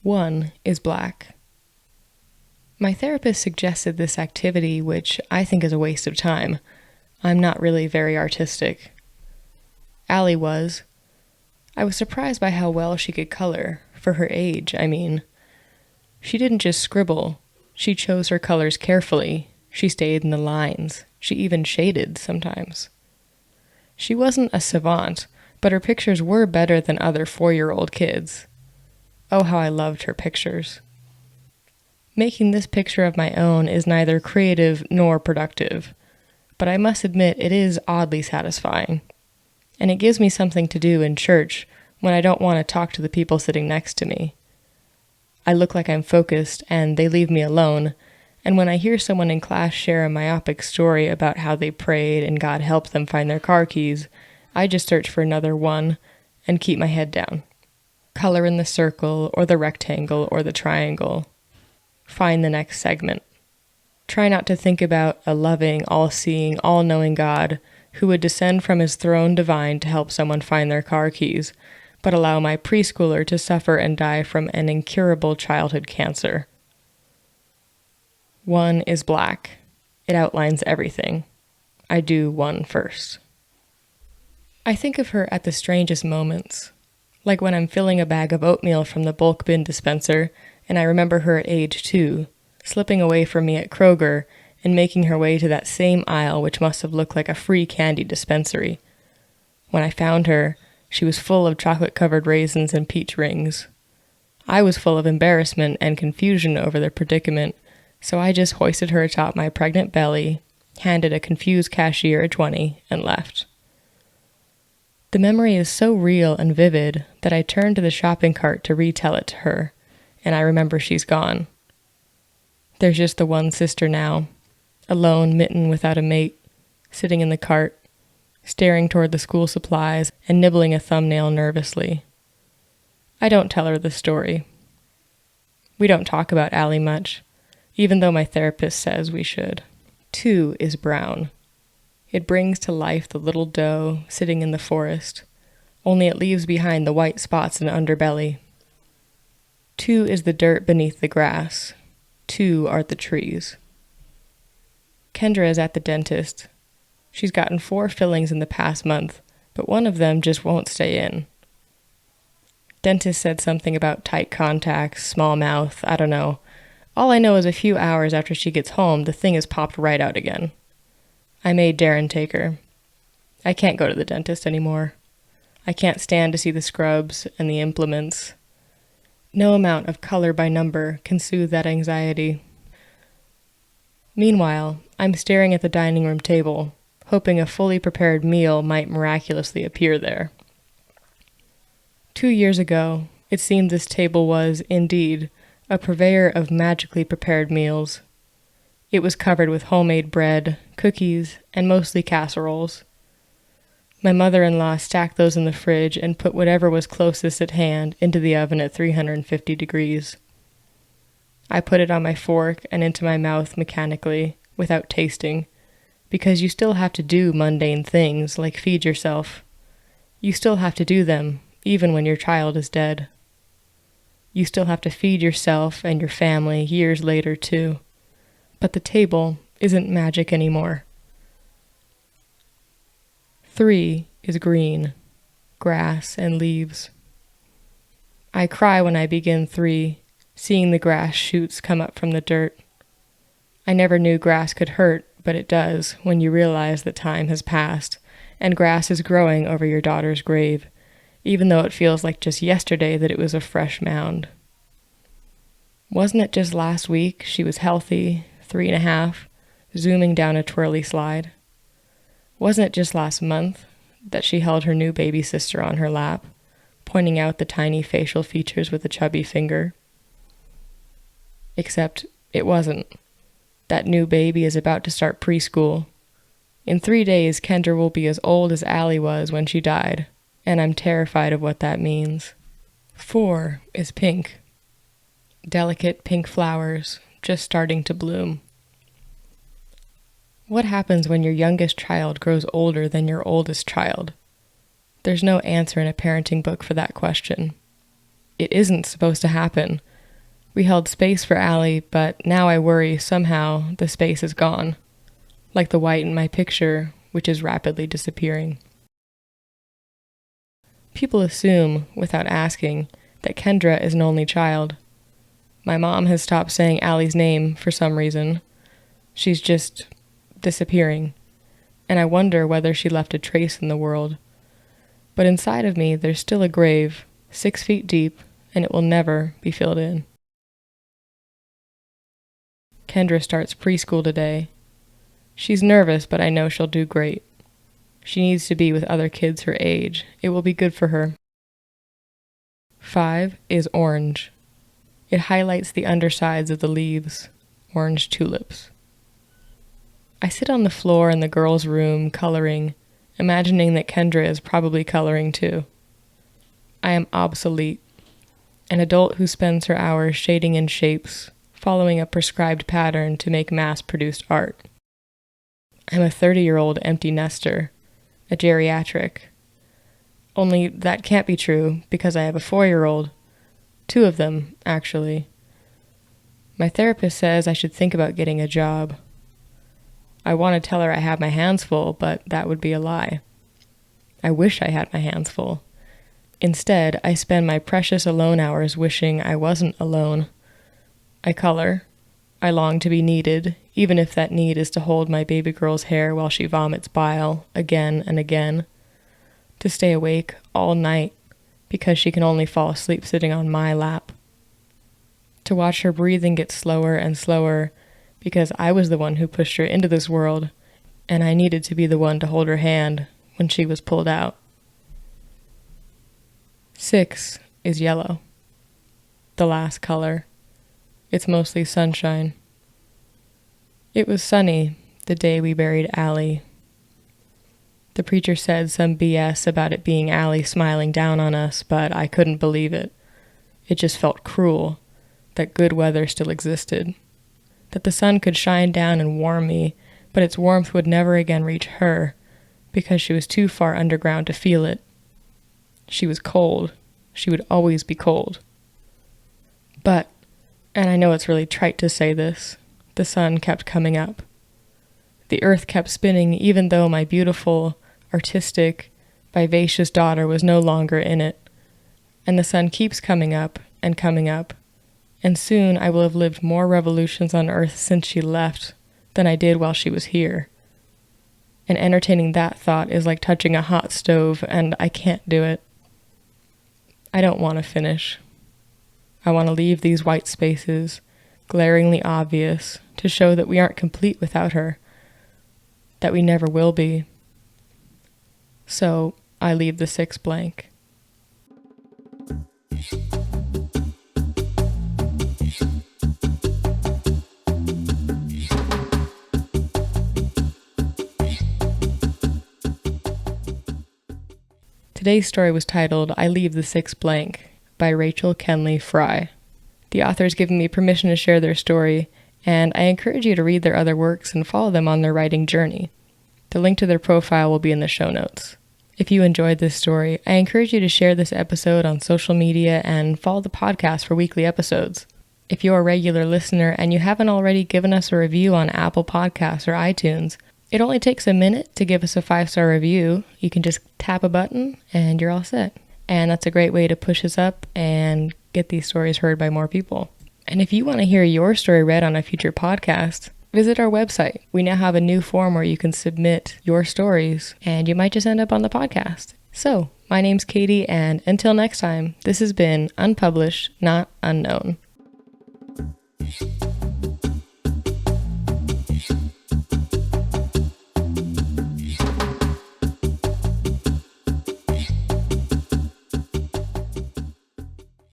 1 is black. My therapist suggested this activity, which I think is a waste of time. I'm not really very artistic. Allie was. I was surprised by how well she could color, for her age, I mean. She didn't just scribble. She chose her colors carefully. She stayed in the lines. She even shaded sometimes. She wasn't a savant, but her pictures were better than other 4-year-old kids. Oh, how I loved her pictures. Making this picture of my own is neither creative nor productive, but I must admit it is oddly satisfying. And it gives me something to do in church when I don't want to talk to the people sitting next to me. I look like I'm focused and they leave me alone, and when I hear someone in class share a myopic story about how they prayed and God helped them find their car keys, I just search for another 1 and keep my head down. Color in the circle or the rectangle or the triangle. Find the next segment. Try not to think about a loving, all-seeing, all-knowing God who would descend from his throne divine to help someone find their car keys, but allow my preschooler to suffer and die from an incurable childhood cancer. 1 is black. It outlines everything. I do 1 first. I think of her at the strangest moments, like when I'm filling a bag of oatmeal from the bulk bin dispenser, and I remember her at age 2, slipping away from me at Kroger and making her way to that same aisle which must have looked like a free candy dispensary. When I found her, she was full of chocolate-covered raisins and peach rings. I was full of embarrassment and confusion over the predicament, so I just hoisted her atop my pregnant belly, handed a confused cashier a 20, and left. The memory is so real and vivid that I turned to the shopping cart to retell it to her, and I remember she's gone. There's just the one sister now, alone, mitten without a mate, sitting in the cart, staring toward the school supplies and nibbling a thumbnail nervously. I don't tell her the story. We don't talk about Allie much, even though my therapist says we should. 2 is brown. It brings to life the little doe sitting in the forest, only it leaves behind the white spots and underbelly. 2 is the dirt beneath the grass. 2 are the trees. Kendra is at the dentist. She's gotten 4 fillings in the past month, but one of them just won't stay in. Dentist said something about tight contacts, small mouth, I don't know. All I know is a few hours after she gets home, the thing is popped right out again. I made Darren take her. I can't go to the dentist anymore. I can't stand to see the scrubs and the implements. No amount of color by number can soothe that anxiety. Meanwhile, I'm staring at the dining room table, hoping a fully prepared meal might miraculously appear there. 2 years ago, it seemed this table was, indeed, a purveyor of magically prepared meals. It was covered with homemade bread, cookies, and mostly casseroles. My mother-in-law stacked those in the fridge and put whatever was closest at hand into the oven at 350 degrees. I put it on my fork and into my mouth mechanically, without tasting, because you still have to do mundane things like feed yourself. You still have to do them, even when your child is dead. You still have to feed yourself and your family years later, too. But the table isn't magic anymore. 3 is green, grass and leaves. I cry when I begin 3, seeing the grass shoots come up from the dirt. I never knew grass could hurt, but it does when you realize that time has passed and grass is growing over your daughter's grave, even though it feels like just yesterday that it was a fresh mound. Wasn't it just last week she was healthy, 3.5, zooming down a twirly slide? Wasn't it just last month that she held her new baby sister on her lap, pointing out the tiny facial features with a chubby finger? Except it wasn't. That new baby is about to start preschool. In 3 days, Kendra will be as old as Allie was when she died, and I'm terrified of what that means. 4 is pink. Delicate pink flowers, just starting to bloom. What happens when your youngest child grows older than your oldest child? There's no answer in a parenting book for that question. It isn't supposed to happen, We held space for Allie, but now I worry somehow the space is gone, like the white in my picture, which is rapidly disappearing. People assume, without asking, that Kendra is an only child. My mom has stopped saying Allie's name for some reason. She's just disappearing, and I wonder whether she left a trace in the world. But inside of me, there's still a grave, 6 feet deep, and it will never be filled in. Kendra starts preschool today. She's nervous, but I know she'll do great. She needs to be with other kids her age. It will be good for her. 5 is orange. It highlights the undersides of the leaves, orange tulips. I sit on the floor in the girls' room coloring, imagining that Kendra is probably coloring too. I am obsolete, an adult who spends her hours shading in shapes, following a prescribed pattern to make mass-produced art. I'm a 30-year-old empty nester, a geriatric. Only that can't be true because I have a 4-year-old. 2 of them, actually. My therapist says I should think about getting a job. I want to tell her I have my hands full, but that would be a lie. I wish I had my hands full. Instead, I spend my precious alone hours wishing I wasn't alone. I color. I long to be needed, even if that need is to hold my baby girl's hair while she vomits bile again and again. To stay awake all night because she can only fall asleep sitting on my lap. To watch her breathing get slower and slower because I was the one who pushed her into this world, and I needed to be the one to hold her hand when she was pulled out. 6 is yellow. The last color. It's mostly sunshine. It was sunny the day we buried Allie. The preacher said some BS about it being Allie smiling down on us, but I couldn't believe it. It just felt cruel that good weather still existed. That the sun could shine down and warm me, but its warmth would never again reach her because she was too far underground to feel it. She was cold. She would always be cold. But, and I know it's really trite to say this, the sun kept coming up. The earth kept spinning even though my beautiful, artistic, vivacious daughter was no longer in it. And the sun keeps coming up, and soon I will have lived more revolutions on earth since she left than I did while she was here. And entertaining that thought is like touching a hot stove, and I can't do it. I don't want to finish. I want to leave these white spaces, glaringly obvious, to show that we aren't complete without her, that we never will be. So I leave the 6 blank. Today's story was titled I Leave the 6 Blank by Rachel Kenley Fry. The author has given me permission to share their story, and I encourage you to read their other works and follow them on their writing journey. The link to their profile will be in the show notes. If you enjoyed this story, I encourage you to share this episode on social media and follow the podcast for weekly episodes. If you're a regular listener and you haven't already given us a review on Apple Podcasts or iTunes, it only takes a minute to give us a 5-star review. You can just tap a button and you're all set. And that's a great way to push us up and get these stories heard by more people. And if you want to hear your story read on a future podcast, visit our website. We now have a new form where you can submit your stories and you might just end up on the podcast. So, my name's Katie, and until next time, this has been Unpublished, Not Unknown.